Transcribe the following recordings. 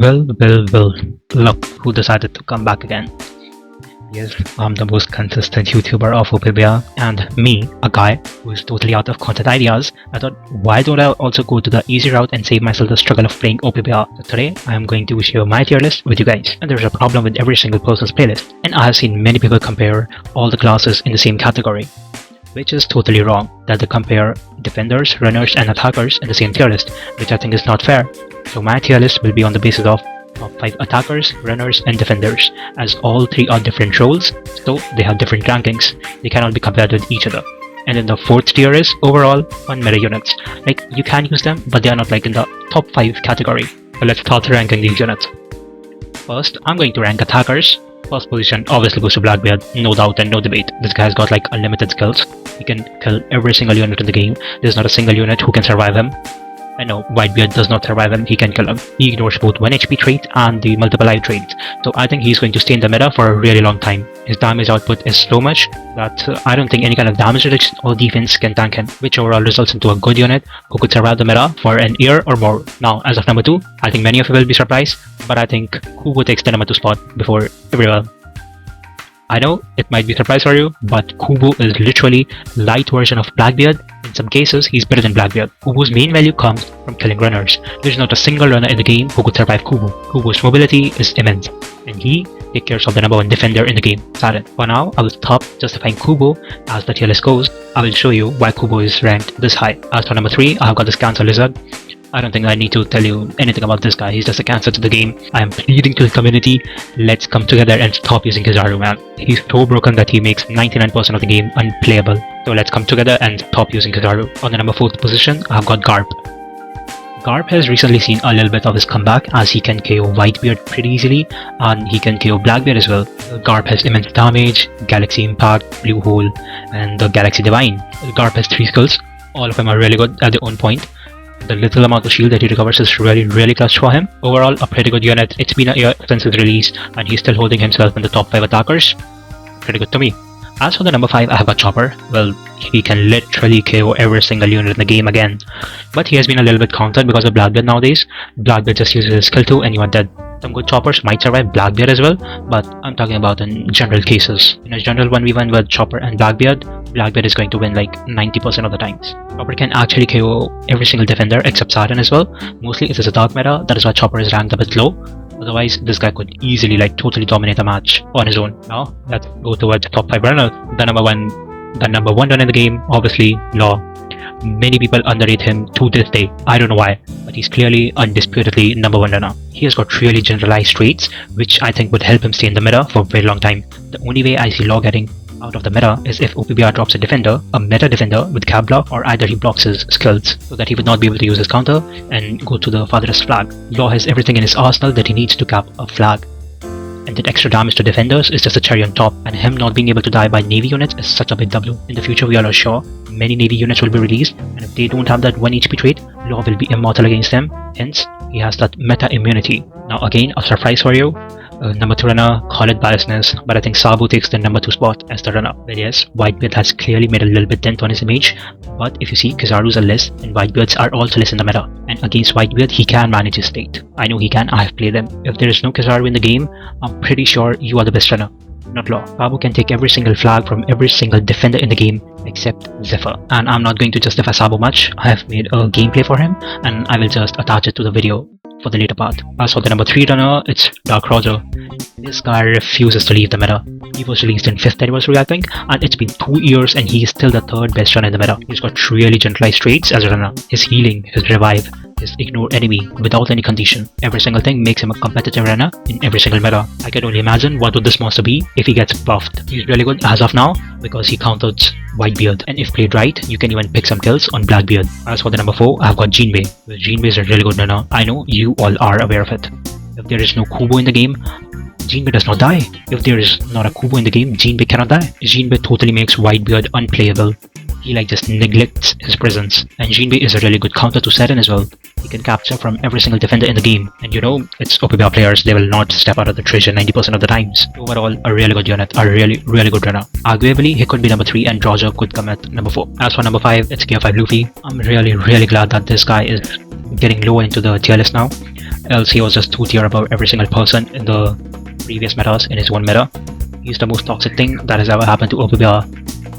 Well, look who decided to come back again. Yes, I'm the most consistent YouTuber of Opibia, and me, a guy who is totally out of content ideas. I thought, why don't I also go to the easy route and save myself the struggle of playing Opibia? So today, I am going to share my tier list with you guys. And there's a problem with every single person's playlist. And I have seen many people compare all the classes in the same category, which is totally wrong, that they compare defenders, runners, and attackers in the same tier list, which I think is not fair. So my tier list will be on the basis of top 5 attackers, runners, and defenders, as all 3 are different roles, so they have different rankings. They cannot be compared with each other. And then the 4th tier is overall on meta units. Like, you can use them, but they are not like in the top 5 category. So let's start ranking these units. First, I'm going to rank attackers. First position obviously goes to Blackbeard, no doubt and no debate. This guy's got like unlimited skills. He can kill every single unit in the game. There's not a single unit who can survive him. I know Whitebeard does not survive him, he can kill him. He ignores both 1 HP trait and the multiple life traits. So I think he's going to stay in the meta for a really long time. His damage output is so much that I don't think any kind of damage reduction or defense can tank him, which overall results into a good unit who could survive the meta for an year or more. Now, as of number 2, I think many of you will be surprised, but I think Kubo takes the number 2 spot before everyone. I know it might be a surprise for you, but Kubo is literally light version of Blackbeard. In some cases, he's better than Blackbeard. Kubo's main value comes from killing runners. There's not a single runner in the game who could survive Kubo. Kubo's mobility is immense, and he takes care of the number 1 defender in the game, Siren. For now, I will stop justifying Kubo as the tier list goes. I will show you why Kubo is ranked this high. As for number 3, I have got this Cancer Lizard. I don't think I need to tell you anything about this guy, he's just a cancer to the game. I am pleading to the community, let's come together and stop using Kizaru, man. He's so broken that he makes 99% of the game unplayable. So let's come together and stop using Kizaru. On the number 4th position, I've got Garp. Garp has recently seen a little bit of his comeback as he can KO Whitebeard pretty easily and he can KO Blackbeard as well. Garp has immense damage, Galaxy Impact, Blue Hole, and the Galaxy Divine. Garp has 3 skills, all of them are really good at their own point. The little amount of shield that he recovers is really clutch for him. Overall, a pretty good unit. It's been a year since his release and he's still holding himself in the top 5 attackers. Pretty good to me. As for the number 5, I have got Chopper. Well, he can literally KO every single unit in the game again. But he has been a little bit countered because of Blackbeard nowadays. Blackbeard just uses his skill 2 and you are dead. Some good choppers might survive Blackbeard as well, but I'm talking about in general cases. In a general 1v1 with Chopper and Blackbeard, Blackbeard is going to win like 90% of the times. Chopper can actually KO every single defender except Siren as well. Mostly it is a dark meta, that is why Chopper is ranked a bit low. Otherwise, this guy could easily like totally dominate a match on his own. Now, let's go towards the top 5 runners. The number one runner in the game, obviously, Law. Many people underrate him to this day. I don't know why, but he's clearly undisputedly number 1 runner. He has got really generalized traits, which I think would help him stay in the meta for a very long time. The only way I see Law getting out of the meta is if OPBR drops a defender, a meta defender with cap block, or either he blocks his skills so that he would not be able to use his counter and go to the farthest flag. Law has everything in his arsenal that he needs to cap a flag. And that extra damage to defenders is just a cherry on top, and him not being able to die by Navy units is such a big W. In the future, we are sure many Navy units will be released, and if they don't have that 1 HP trait, Law will be immortal against them, hence he has that meta immunity. Now again, a surprise for you. Number 2 runner, call it biasness, but I think Sabu takes the number 2 spot as the runner. But yes, Whitebeard has clearly made a little bit dent on his image, but if you see, Kizaru's are less and Whitebeards are also less in the meta. And against Whitebeard, he can manage his state. I know he can, I have played him. If there is no Kizaru in the game, I'm pretty sure you are the best runner, not Law. Sabu can take every single flag from every single defender in the game except Zephyr. And I'm not going to justify Sabu much, I have made a gameplay for him and I will just attach it to the video for the later part. As for the number 3 runner, it's Dark Roger. This guy refuses to leave the meta. He was released in 5th anniversary, I think, and it's been 2 years and he is still the 3rd best runner in the meta. He's got really generalized traits as a runner. His healing, his revive, his ignore enemy without any condition. Every single thing makes him a competitive runner in every single meta. I can only imagine what would this monster be if he gets buffed. He's really good as of now because he counters Whitebeard, and if played right, you can even pick some kills on Blackbeard. As for the number 4, I've got Jinbei. Jinbei is a really good runner. I know you all are aware of it. If there is no Kubo in the game, Jinbei does not die. If there is not a Kubo in the game, Jinbei cannot die. Jinbei totally makes Whitebeard unplayable. He like just neglects his presence. And Jinbei is a really good counter to Siren as well. He can capture from every single defender in the game. And you know, it's OPBR players, they will not step out of the treasure 90% of the times. Overall, a really good unit, a really good runner. Arguably, he could be number 3 and Roger could come at number 4. As for number 5, it's Gear 5 Luffy. I'm really glad that this guy is getting lower into the tier list now. else he was just 2 tier above every single person in the previous metas in his own meta. He's the most toxic thing that has ever happened to Opibia,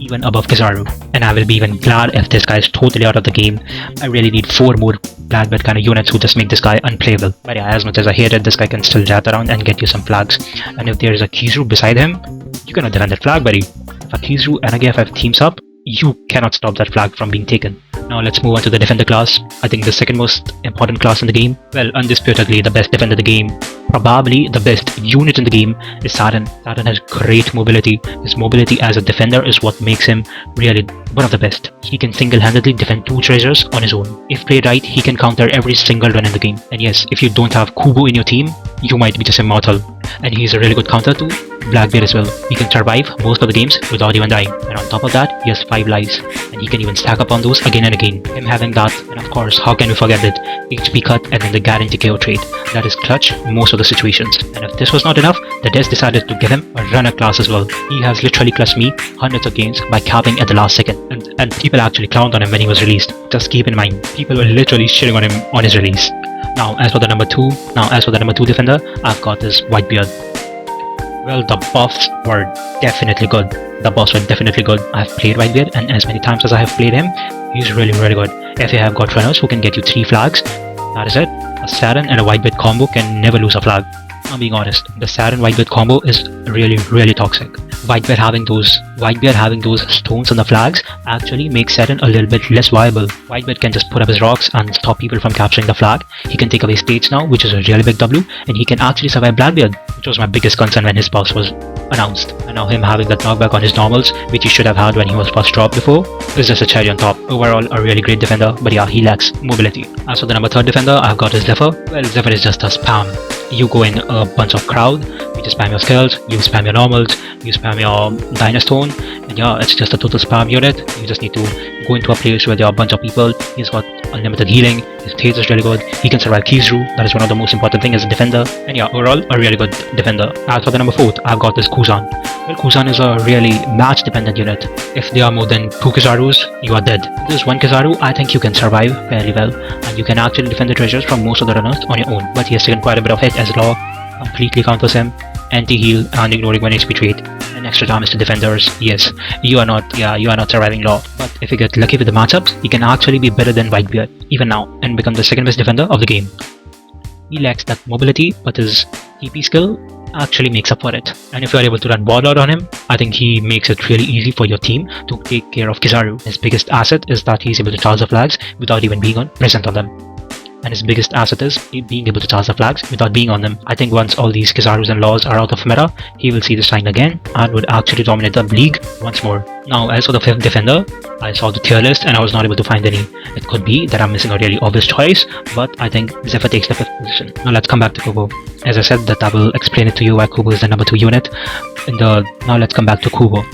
even above Kizaru. And I will be even glad if this guy is totally out of the game. I really need 4 more black belt kind of units who just make this guy unplayable. But yeah, as much as I hate it, this guy can still rat around and get you some flags. And if there is a Kizaru beside him, you cannot defend that flag, buddy. If a Kizaru and a GFF teams up, you cannot stop that flag from being taken. Now let's move on to the defender class. I think the second most important class in the game. Well, undisputedly the best defender in the game. Probably the best unit in the game is Saturn. Saturn has great mobility. His mobility as a defender is what makes him really one of the best. He can single-handedly defend 2 treasures on his own. If played right, he can counter every single run in the game. And yes, if you don't have Kubo in your team, you might be just immortal. And he's a really good counter to Blackbeard as well. He can survive most of the games without even dying. And on top of that, he has 5 lives. And he can even stack up on those again and again. Him having that, and of course, how can we forget it? HP cut and then the guarantee KO trait. That is clutch most of the situations. And if this was not enough, the devs decided to give him a runner class as well. He has literally clutched me hundreds of games by capping at the last second. And people actually clowned on him when he was released. Just keep in mind, people were literally shitting on him on his release. Now as for the number 2 defender, I've got this Whitebeard. Well, the buffs were definitely good. I've played Whitebeard, and as many times as I have played him, he's really good. If you have got runners who can get you 3 flags, that is it. A Saturn and a Whitebeard combo can never lose a flag. I'm being honest, the Saturn Whitebeard combo is really toxic. Whitebeard having those stones on the flags actually makes Saturn a little bit less viable. Whitebeard can just put up his rocks and stop people from capturing the flag. He can take away states now, which is a really big W, and he can actually survive Blackbeard, which was my biggest concern when his boss was announced. And now him having that knockback on his normals, which he should have had when he was first dropped before, is just a cherry on top. Overall, a really great defender, but yeah, he lacks mobility. As for the number 3 defender, I've got his Zephyr. Well, Zephyr is just a spam. You go in a bunch of crowd, you just spam your skills, you spam your normals, you spam your Dynastone, and yeah, it's just a total spam unit. You just need to go into a place where there are a bunch of people. He's got unlimited healing, his taste is really good, he can survive Kizaru, that is one of the most important things as a defender, and yeah, overall, a really good defender. As for the number 4th, I've got this Kuzan. Well, Kuzan is a really match dependent unit. If there are more than 2 Kizarus, you are dead. If there's 1 Kizaru, I think you can survive fairly well, and you can actually defend the treasures from most of the runners on your own, but he has taken quite a bit of hit as Law completely counters him, anti-heal and ignoring 1 HP trait, and extra damage to defenders. Yes, you are not surviving Law, but if you get lucky with the matchups, he can actually be better than Whitebeard even now and become the 2nd best defender of the game. He lacks that mobility, but his TP skill actually makes up for it. And if you are able to run Warlord on him, I think he makes it really easy for your team to take care of Kizaru. His biggest asset is that he's able to charge the flags without even being present on them. And his biggest asset is being able to charge the flags without being on them. I think once all these Kizarus and Laws are out of meta, he will see the sign again and would actually dominate the league once more. Now as for the 5th defender, I saw the tier list and I was not able to find any. It could be that I'm missing a really obvious choice, but I think Zephyr takes the 5th position. Now let's come back to Kubo. As I said that I will explain it to you why Kubo is the number 2 unit. Now let's come back to Kubo.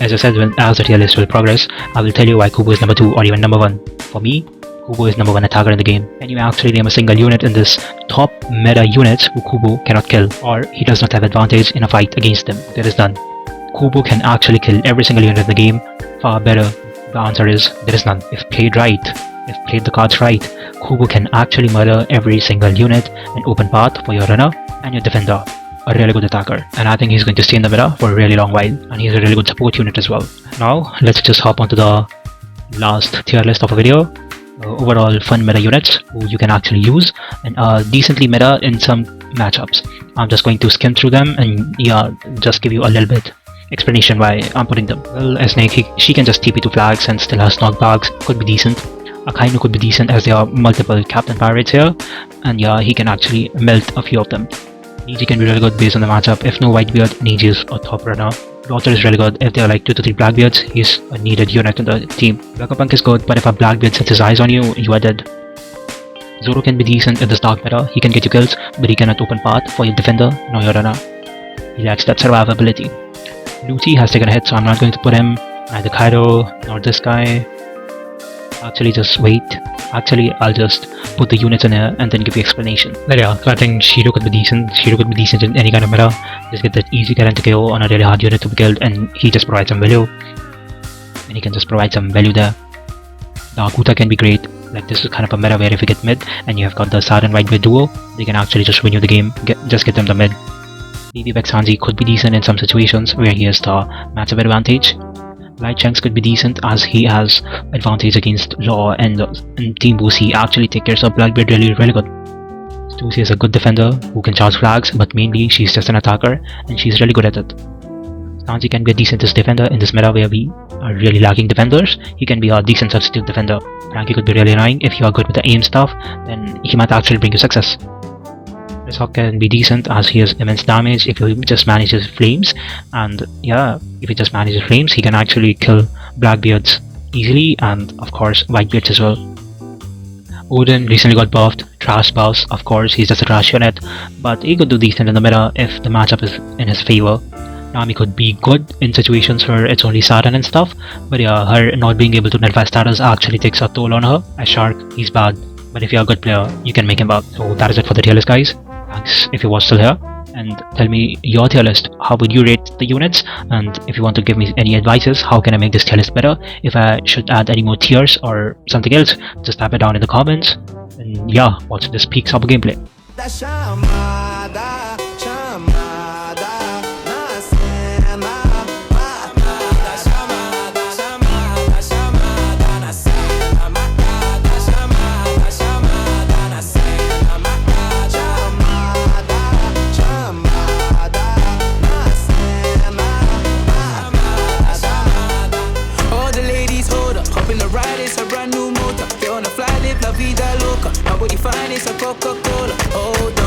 As I said, as the tier list will progress, I will tell you why Kubo is number 2 or even number 1. For me, Kubo is number 1 attacker in the game. Can you actually name a single unit in this top meta units who Kubo cannot kill, or he does not have advantage in a fight against them? There is none. Kubo can actually kill every single unit in the game far better. The answer is there is none. If played right, if played the cards right, Kubo can actually murder every single unit and open path for your runner and your defender. A really good attacker, and I think he's going to stay in the meta for a really long while, and he's a really good support unit as well. Now let's just hop onto the last tier list of a video. Overall fun meta units who you can actually use and decently meta in some matchups. I'm just going to skim through them and yeah, just give you a little bit explanation why I'm putting them. Well, a Snake, she can just TP to flags and still has knockbacks, could be decent. Akainu could be decent as there are multiple Captain Pirates here, and yeah, he can actually melt a few of them. Niji can be really good based on the matchup. If no Whitebeard, Niji is a top runner. Rotter is really good. If there are like 2 to 3 Blackbeards, he's a needed unit in the team. Vegapunk is good, but if a Blackbeard sets his eyes on you, you are dead. Zoro can be decent in this dark meta. He can get you kills, but he cannot open path for your defender nor your runner. He lacks that survivability. Lucy has taken a hit, so I'm not going to put him. Neither Kaido nor this guy. Actually, just wait. Actually, I'll just put the units in here and then give you explanation. But yeah, so I think Shiro could be decent. Shiro could be decent in any kind of meta. Just get that easy guarantee KO on a really hard unit to be killed, and he just provides some value. And he can just provide some value there. The Akuta can be great. Like, this is kind of a meta where if you get mid and you have got the Sad and Whitebeard duo, they can actually just win you the game. Just get them the mid. DD Vexanzi could be decent in some situations where he has the matchup advantage. Light Shanks could be decent as he has advantage against Law, and in Team Boost he actually takes care of Blackbeard really good. Stussy is a good defender who can charge flags, but mainly she's just an attacker and she's really good at it. Stanzi can be a decent defender in this meta where we are really lacking defenders. He can be a decent substitute defender. Frankie could be really annoying. If you are good with the aim stuff, then he might actually bring you success. Risok can be decent as he has immense damage if he just manages flames, and yeah, if he just manages flames he can actually kill Blackbeards easily, and of course Whitebeards as well. Odin recently got buffed, trash buffs, of course he's just a trash unit, but he could do decent in the meta if the matchup is in his favor. Nami could be good in situations where it's only Saturn and stuff, but yeah, her not being able to nullify status actually takes a toll on her. As Shark, he's bad, but if you're a good player, you can make him bad. So that is it for the tier list, guys. Thanks if you watched till here, and tell me your tier list. How would you rate the units? And if you want to give me any advices, how can I make this tier list better? If I should add any more tiers or something else, just type it down in the comments. And yeah, watch this peak sub gameplay. Nobody find it's a Coca-Cola. Hold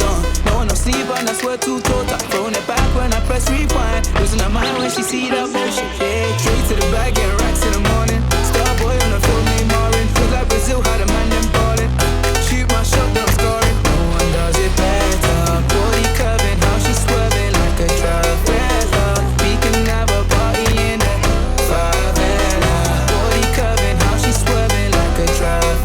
on. No one no sleep and I swear to total. Throwing it back when I press rewind. Losing her mind when she see that motion. Yeah, straight to the bag, getting racks in the morning. Starboy on the film named Marin. Feels like Brazil had a man them ballin'. Shoot my shot, then I'm scoring. No one does it better. Body curving, how she swerving like a traveler. We can have a party in the favela. Body curving, how she swerving like a traveler.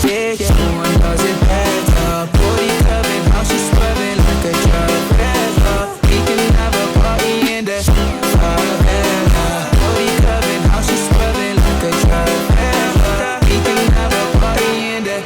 Yeah, no one does it better. Body curving, how she swerving like a traveler. We can have a party in the favela. Body curving, how she swerving like a traveler. We can have a party in the